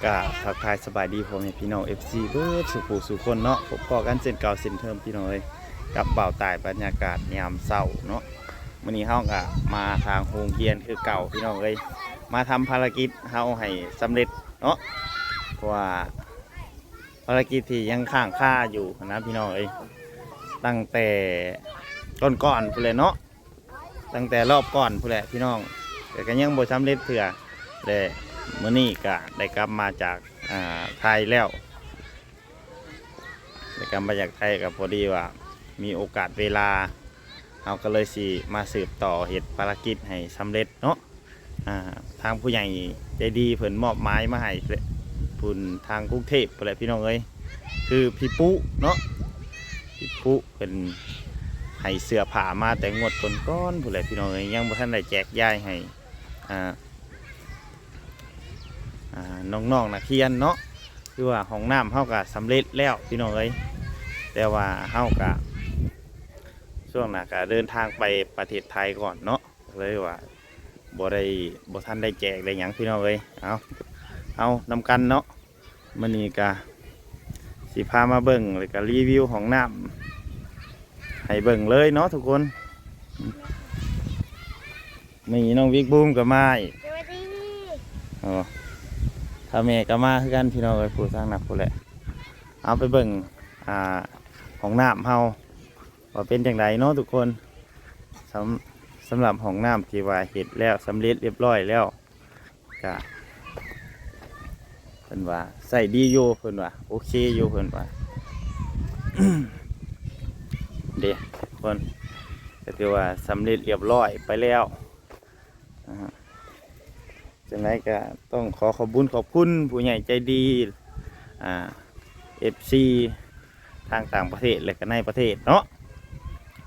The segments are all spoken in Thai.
กะทักทายสบายดีพ่อแม่พี่น้อง FC เบิร์ดสุขสุขคนเนาะพบพอกันเส้นเก่าเส้นเทิมพี่น้องเลยกับเบาตายบรรยากาศยามเช้าเนาะมื้อนี้เฮาก็มาทางโรงเรียนคือเก่าพี่น้องเลยมาทำภารกิจเฮาให้สำเร็จเนาะเพราะว่าภารกิจที่ยังค้างคาอยู่นะพี่น้องเอ้ยตั้งแต่ก่อนพุ่นเลยเนาะตั้งแต่รอบก่อนพุ่นแหละพี่น้องแต่ก็ยังบ่สำเร็จเถื่อเลยมื้อนี้ก็ได้กลับมาจากไทยแล้วได้กลับมาจากไทยกับพอดีว่ามีโอกาสเวลาเราก็เลยสิมาสืบต่อเหตุภารกิจให้สำเร็จเนาะทางผู้ใหญ่ใจดีเพิ่นมอบหมายมาให้พุ่นทางกรุงเทพพุ่นแหละพี่น้องเอ้ยคือพี่ปุ๊เนาะพี่ปุ๊เป็นให้เสื้อผ้ามาแต่งวดก้อนๆพุ่นแหละพี่น้องเอ้ยยังบ่ทันได้แจกจ่ายให้น้องๆนักเรียนเนาะคือว่าห้องน้ำเฮาก็สำเร็จแล้วพี่น้องเอ้ยแต่ว่าเฮาก็ช่วงหน้าก็เดินทางไปประเทศไทยก่อนเนาะเลยว่าบ่ทันได้แจกได้หยังพี่น้องเอ้ยเอานำกันเนาะมื้อนี้ก็สิพามาเบิ่งแล้วก็รีวิวห้องน้ำให้เบิ่งเลยเนาะทุกคนมีน้องวิกบูมกับไม้สวัสดีถ้าแม่ก็มาคือกันพี่น้องเอ้ยผู้สร้างหนักผู้แหละเอาไปเบิ่งห้องน้ำเฮาว่าเป็นจังไดเนาะทุกคนสำหรับห้องน้ำที่ว่าเฮ็ดแล้วสำเร็จเรียบร้อยแล้วก็เพิ่นว่าใส่ดีอยู่เพิ่นว่าโอเคอยู่เพิ่นว่า เด้ทุกคนก็ถือว่าสำเร็จเรียบร้อยไปแล้วจากนั้นก็ต้องขอบคุณผู้ใหญ่ใจดีFC ทางต่างประเทศและก็ในประเทศเนาะ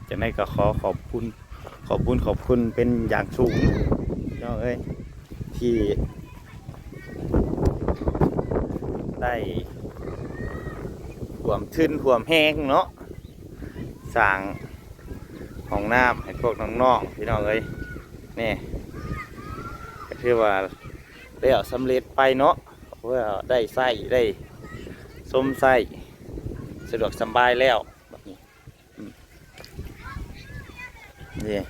จากนั้นก็ขอบคุณเป็นอย่างสูงเนาะเอ้ยที่ได้ท่วมแห้งเนาะสร้างห้องน้ำให้พวกน้องๆพี่น้องเอ้ยนี่ก็คือว่าได้สำเร็จไปเนาะเพื่อได้ใส่ได้ส้มใส่สะดวกสบายแล้วแบบนี้นี่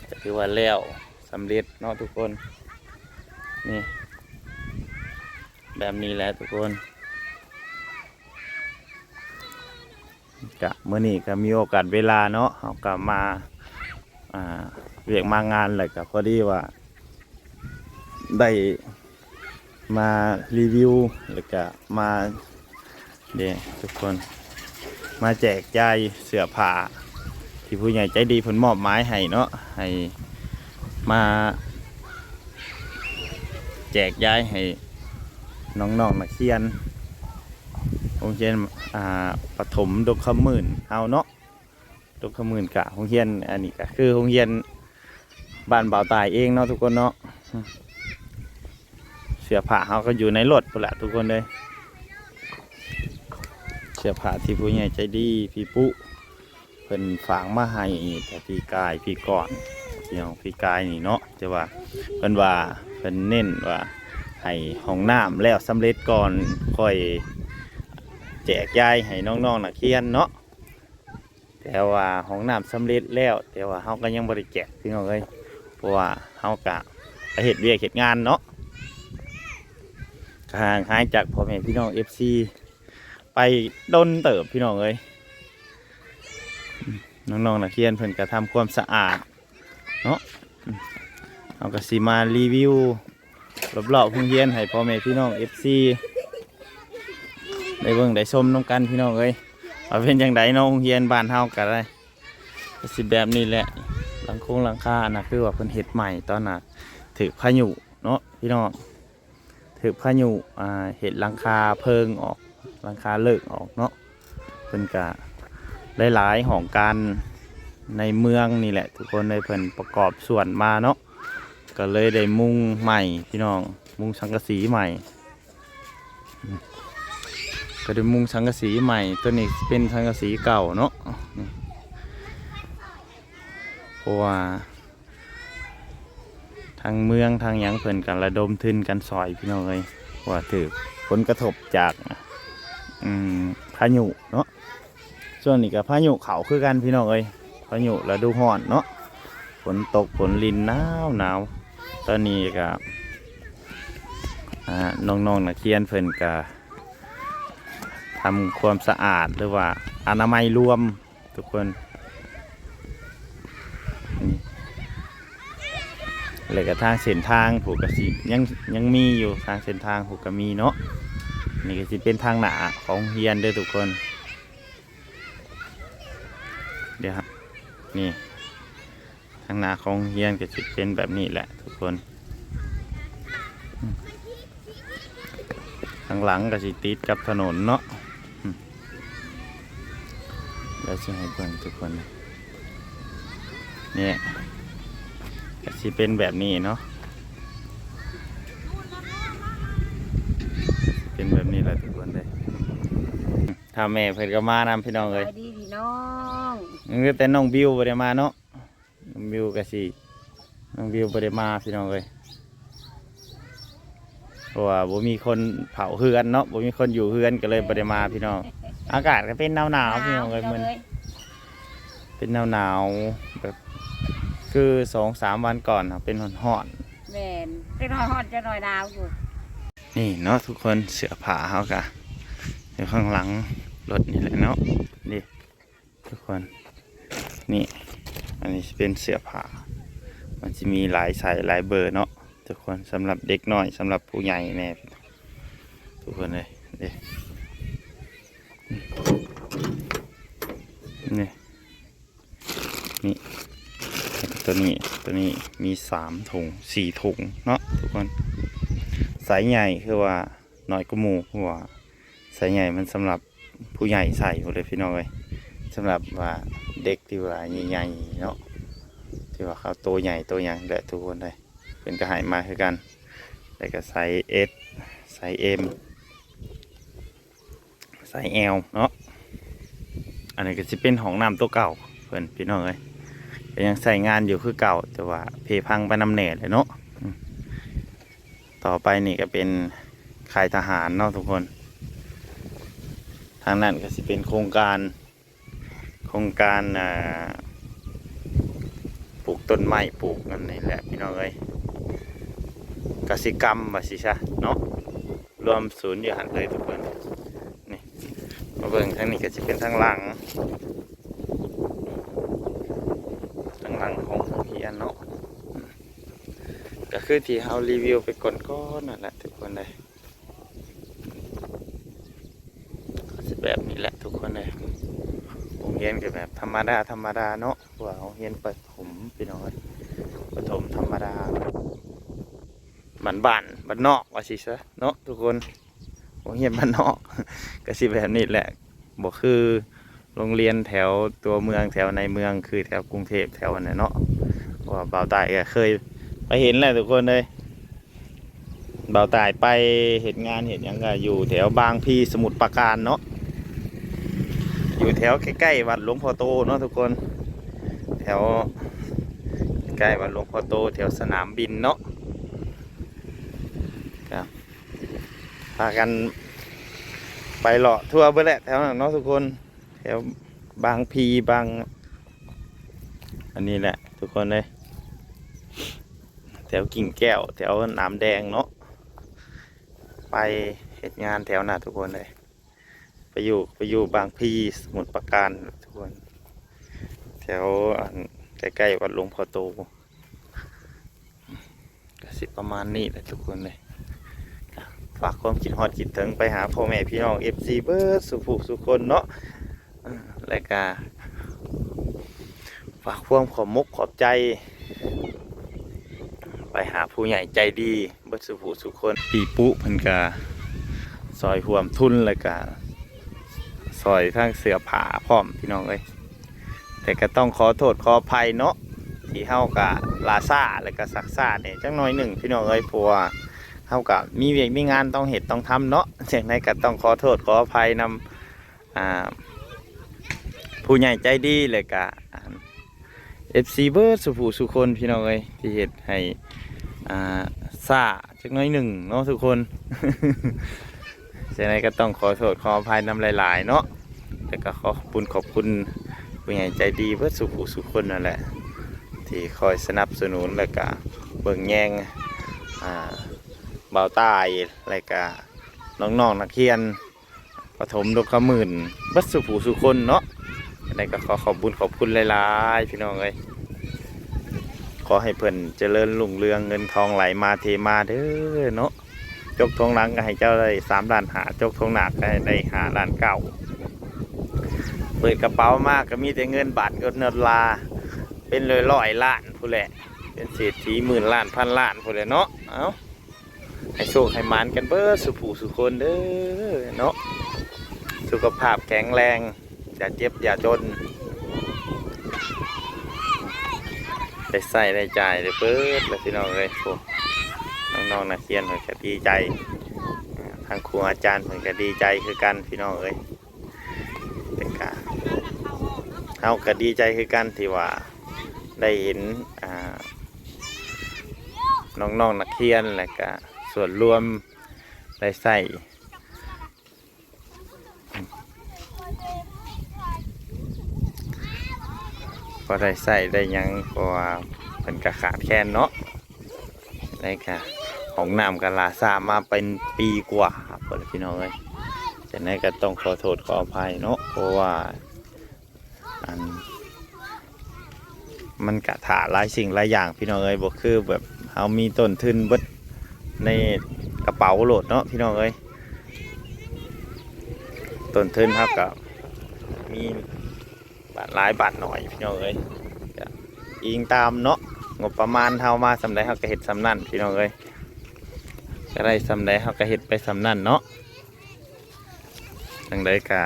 ก็คือว่าแล้วสำเร็จเนาะทุกคนนี่แบบนี้แหละทุกคนกะเมื่อนี้ก็มีโอกาสเวลาเนาะเขากลับมาเรียกมางานเลยก็พอดีว่าได้มารีวิวแล้วก็มาเดี๋ยวทุกคนมาแจกจ่ายเสื้อผ้าที่ผู้ใหญ่ใจดีเพิ่นมอบหมายให้เนาะให้มาแจกจ่ายให้น้องๆนักเรียนโรงเรียนปฐมดงคำหมื่นเอาเนาะดงคำหมื่นกะโรงเรียนอันนี้ก็คือโรงเรียนบ้านบ่าวตายเองเนาะทุกคนเนาะเสื้อผ้าเขาก็อยู่ในรถพุ่นแหละทุกคนเลยเสื้อผ้าที่ผู้ใหญ่ใจดีพี่ปุ๊เพิ่นฝากมาให้แต่พี่กายพี่ก่อนพี่กายนี่เนาะแต่ว่าเพิ่นว่าเพิ่นเน้นว่าให้ห้องน้ำแล้วสำเร็จก่อนค่อยแจกจ่ายให้น้องๆนักเรียนเนาะแต่ว่าห้องน้ำสำเร็จแล้วแต่ว่าเขาก็ยังบริแจกพี่น้องเลยเพราะว่าเขากะไปเฮ็ดเวียกเฮ็ดงานเนาะห่างหายจากพ่อแม่พี่น้อง FC ไปดนเติบพี่น้องเลยน้องๆนักเรียนเพิ่นก็ทำความสะอาดเนาะเอาก็สิมารีวิวรอบๆโรงเรียนให้พ่อแม่พี่น้อง FC ได้เบิ่งได้ชมน้องกันพี่น้องเอ้ยเอาเป็นจังไดน้องโรงเรียนบ้านเฮาก็ได้ก็สิแบบนี้แหละหลังคานะคือว่าเพิ่นเฮ็ดใหม่ตอนน่ะถือพายุเนาะพี่น้องถือพายุเฮ็ดหลังคาเพิงออกหลังคาเลิกออกเนาะเพิ่นก็หลายๆของการในเมืองนี่แหละทุกคนได้เพิ่นประกอบส่วนมาเนาะก็เลยได้มุงใหม่พี่น้องมุงสังกะสีใหม่ก็ได้มุงสังกะสีใหม่ตัวนี้เป็นสังกะสีเก่าเนาะเพราะว่า างเมืองทางหยังเพิ่นกันระดมทุนกันซอยพี่น้องเอ้ยว่าถือผลกระทบจากพายุเนาะส่วนนี้ก็พายุเขาคือกันพี่น้องเอ้ยพายุฤดูร้อนเนาะฝนตกฝนลินหนาวตอนนี้ก็น้องๆนักเรียนเพิ่นก็ทำความสะอาดหรือว่าอนามัยรวมทุกคนเลยกับทางเส้นทางผูกกระสียังมีอยู่ทางเส้นทางผูกกระมีเนาะนี่ก็จะเป็นทางหนาของเฮียนเด้อทุกคนเดี๋ยวครับนี่ทางหนาของเฮียนก็จะเป็นแบบนี้แหละทุกคนทางหลังก็จะติดกับถนนเนาะแล้วจะให้เบิ่งทุกคนนี่ก็จะเป็นแบบนี้เนาะเป็นแบบนี้แหละทุกคนเลยถ้าแม่เพิ่นก็มานำพี่น้องเลยดีพี่น้อง แต่น้องบิวบ่ได้มาเนาะน้องบิวก็สิน้องบิวบ่ได้มาพี่น้องเลยเพราะว่าบ่มีคนเผาเฮือนเนาะบ่มีคนอยู่เฮือนก็เลยบ่ได้มาพี่น้องอากาศก็เป็นหนาวพี่น้องเลยมันเป็นหนาวแบบคือ 2-3 วันก่อนเป็นร้อนๆแม่นเป็นร้อนจะหน่อยหนาวอยู่นี่เนาะทุกคนเสื้อผ้าเขากะอยู่ข้างหลังรถนี่แหละเนาะนี่ทุกคนนี่อันนี้เป็นเสื้อผ้ามันจะมีหลายไซส์หลายเบอร์เนาะทุกคนสำหรับเด็กน้อยสำหรับผู้ใหญ่แน่ทุกคนเลยนี่นี่ตัวนี้มี3 ถุง 4 ถุงเนาะทุกคนสายใหญ่คือว่าน้อยกว่าหมู่เพราะว่าสายใหญ่มันสำหรับผู้ใหญ่ใส่หมดเลยพี่น้องเลยสำหรับว่าเด็กที่ว่าใหญ่ๆเนาะที่ว่าเขาตัวใหญ่ตัวอย่างแหละทุกคนเลยเป็นกระหายมาคือกันแล้วก็ไซส์ S ไซส์ M ไซส์ L เนาะอันนี้ก็จะเป็นของน้ำตัวเก่าเพื่อนพี่น้องเลยก็ยังใส่งานอยู่คือเก่าแต่ว่าเพพังไปนำแหน่เลยเนาะต่อไปนี่ก็เป็นค่ายทหารเนาะทุกคนทางนั้นก็จะเป็นโครงการปลูกต้นไม้ปลูกนั่นนี่แหละพี่น้องเอ้ยกสิกรรมว่าสิซะเนาะรวมศูนย์อยู่หันเลยทุกคนนี่มาเบิ่งทางนี้ก็จะเป็นทางหลังของเฮียนเนาะก็คือที่เรารีวิวไปก่อนนั่นแหละทุกคนเลยแบบนี้แหละทุกคนเลยโรงเรียนก็แบบธรรมดาเนาะว่าโรงเรียนประถมพี่น้องประถมธรรมดาบ้านนอกว่าสิซะเนาะทุกคนโรงเรียนบ้านนอกก็สิแบบนี้แหละบอกคือโรงเรียนแถวตัวเมืองแถวในเมืองคือแถวกรุงเทพแถวนั้นเนาะว่าบ่าวตายก็เคยไปเห็นแหละทุกคนเลยบ่าวตายไปเห็นงานเห็นยังไงอยู่แถวบางพีสมุทรปราการเนาะอยู่แถวใกล้ๆวัดหลวงพ่อโตเนาะทุกคนแถวใกล้วัดหลวงพ่อโตแถวสนามบินเนาะครับพากันไปเลาะทั่วเบอร์แหละแถวนั้นเนาะทุกคนแถวบางพีบางอันนี้แหละทุกคนเลยแถวกิ่งแก้วแถวน้ำแดงเนาะไปเหตุงานแถวน่ะทุกคนเลยไปอยู่บางพีสมุทรปราการทุกคนแถวใกล้ๆวัดหลวงพ่อโตก็สิประมาณนี้แหละทุกคนเลยฝากความคิดฮอดคิดถึงไปหาพ่อแม่พี่น้อง FC เบิร์ดสุคนเนาะและก็ฝากความขอบใจไปหาผู้ใหญ่ใจดีเบิร์ดสุคนปีปุ๊เพิ่นก็ซอยห่วมทุนแล้วก็ซอยทั้งเสื้อผ้าพร้อมพี่น้องเลยแต่ก็ต้องขอโทษขออภัยเนาะที่เฮากับลาซ่าแล้วก็ซักซ่าเนี่ยจังน้อยหนึ่งพี่น้องเลยเพราะว่าเฮากับมีเวียกมีงานต้องเหตุต้องทำเนาะอย่างไรก็ต้องขอโทษขออภัยนำผู้ใหญ่ใจดีเลยก็FC เบิร์ดสุคนพี่น้องเลยที่เหตุให้ ซ่าจักน้อยหนึ่งเนาะทุกคน ฉะนั้นก็ต้องขอโทษขออภัยนำหลายๆเนาะแต่ก็ขอบคุณผู้ใหญ่ใจดีเพื่อสุขสุขคนนั่นแหละที่คอยสนับสนุนแล้วก็เบิ่งแยงเบาใต้แล้วก็น้องๆนักเรียนประถมดกขมื่นเพื่อสุขคนเนาะฉะนั้นก็ขอบคุณหลายๆพี่น้องเอ้ยขอให้เพิ่นเจริญรุ่งเรืองเงินทองไหลมาเทมาเด้อเนาะจกทองหลังก็ให้เจ้าได้3 ล้านหาจกทองหนักก็ให้ได้5 ล้าน9เปิดกระเป๋ามากก็มีแต่เงินบาทเงินดอลลาร์เป็นร้อยล้านผู้แหละเป็นเศรษฐี10,000 ล้านพันล้านผู้แหละเนาะเอาให้โชคให้มานกันเบิดสุขคนเด้อเนาะสุขภาพแข็งแรงอย่าเจ็บอย่าจนได้ใส่ได้จ่ายได้เปิดแล้วพี่น้องเลยโอ้น้องนักเรียนเพิ่นก็ดีใจทางครูอาจารย์เพิ่นก็ดีใจคือกันพี่น้องเอ้ยเป็นกาเฮาก็ดีใจคือกันที่ว่าได้เห็นน้องนักเรียนและก็ส่วนรวมได้ใส่พอได้ใส่ได้ยังเพราะว่าเพิ่นก็ขาดแคลนเนาะได้ค่ะของน้ำกะลาซามาเป็นปีกว่าเพื่อนพี่น้องเลยฉะนั้นก็ต้องขอโทษขออภัยเนาะเพราะว่ามันกะถาหลายสิ่งหลายอย่างพี่น้องเลยบอกคือแบบเอามีต้นทุนเบิดในกระเป๋าโหลดเนาะพี่น้องเลยต้นทุนเท่ากับมีบาทหลายบาทหน่อยพี่น้องเลยอิงตามเนาะงบประมาณเท่ามาสำได้เท่ากับเห็ดสำนั่นพี่น้องเลยก็ได้สำได้เท่ากับเห็ดไปสำนั่นเนาะจังได้กะ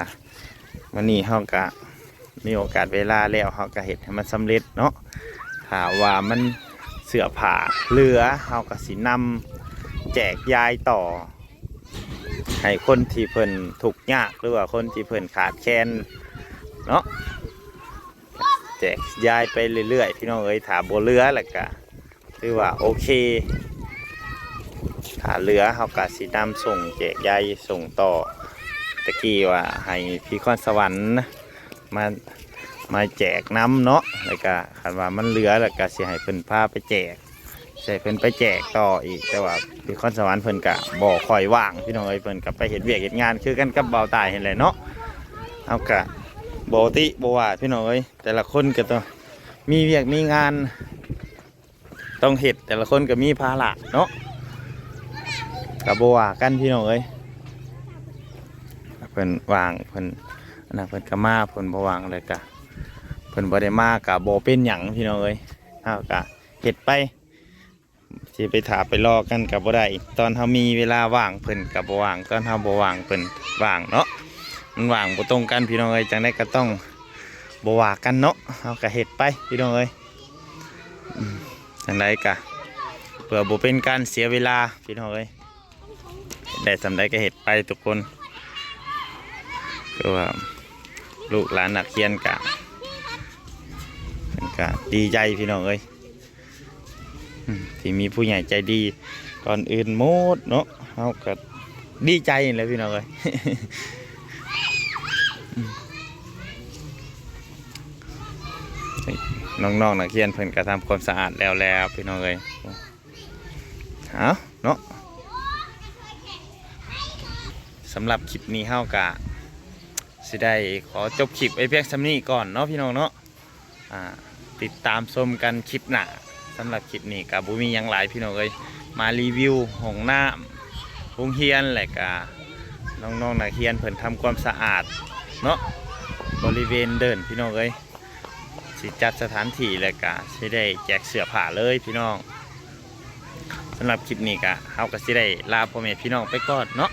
วันนี้เท่ากับมีโอกาสเวลาแล้วเท่ากับเห็ดให้มันสำเร็จเนาะถ้าว่ามันเสื้อผ้าเหลือเท่ากับสีนำแจกยายต่อให้คนที่เพิ่นทุกข์ยากหรือว่าคนที่เพิ่นขาดแคลนเนาะแจกยายไปเรื่อยๆพี่น้องเอ้ยถ้าบ่เหลือแล้วก็คือว่าโอเคถ้าเหลือเขาก็สินำส่งแจกยายส่งต่อตะกี้ว่าให้พี่คอนสวรรค์มาแจกน้ำเนาะแล้วก็คันว่ามันเหลือแล้วก็สิให้เพิ่นพาไปแจกใส่เพิ่นไปแจกต่ออีกแต่ว่าพี่คอนสวรรค์เพิ่นก็บ่ค่อยว่างพี่น้องเอ้ยเพิ่นก็ไปเฮ็ดเวียกเฮ็ดงานคือกันกับเบาตายเห็นแหละเนาะเอาก็ปกติบ่ว่าพี่น้องเอ้ยแต่ละคนก็ต้องมีเวียกมีงานต้องเฮ็ดแต่ละคนก็มีภาระเนาะก็บ่ว่ากันพี่น้องเอ้ยเพิ่นว่างเพิ่นอันนั้นเพิ่นก็มาเพิ่นบ่ว่างเลยก็เพิ่นบ่ได้มาก็บ่เป็นหยังพี่น้องเอ้ยเฮาก็เฮ็ดไปสิไปถาไปรอกันก็บ่ได้ตอนเฮามีเวลาว่างเพิ่นก็บ่ว่างตอนเฮาบ่ว่างเพิ่นว่างเนาะมันว่างบ่ตรงกันพี่น้องเอ้ยจังได๋ก็ต้องบ่ว่ากันเนาะเฮาก็เฮ็ดไปพี่น้องเอ้ยจังได๋ก็เพื่อบ่เป็นการเสียเวลาพี่น้องเอ้ยได้สำใดก็เฮ็ดไปทุกคนก็ว่าลูกหลานนักเรียนก็เพิ่นก็ดีใจพี่น้องเอ้ยที่มีผู้ใหญ่ใจดีก่อนอื่นหมดเนาะเฮาก็ดีใจเลยพี่น้องเอ้ย น้องๆนักเรียนเพิ่นก็ทำความสะอาดแล้วพี่น้องเอ้ยเอาเนาะสำหรับคลิปนี้เฮาก็สิได้ขอจบคลิปไว้เพียงเท่านี้ก่อนเนาะพี่น้องเนาะติดตามชมกันคลิปหน้าสำหรับคลิปนี้ก็บ่มีหยังหลายพี่น้องเอ้ยมารีวิวห้องน้ำโรงเรียนและก็น้องๆนักเรียนเพิ่นทำความสะอาดเนาะบริเวณเดินพี่น้องเอ้ยสิจัดสถานที่และก็สิได้แจกเสื้อผ้าเลยพี่น้องสำหรับคลิปนี้ก็เฮาก็สิได้ลาพ่อแม่พี่น้องไปก่อนเนาะ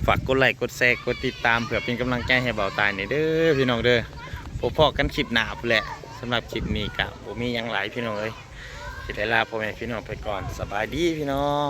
ฝากกดไลค์กดแชร์กดติดตามเพื่อเป็นกำลังใจให้เบาตายหน่อยเด้อพี่น้องเด้อพบกันคลิปหน้าพุ่นแหละสำหรับคลิปนี้ก็บ่มีหยังหลายพี่น้องเอ้ยสิได้ลาพ่อแม่พี่น้องไปก่อนสบายดีพี่น้อง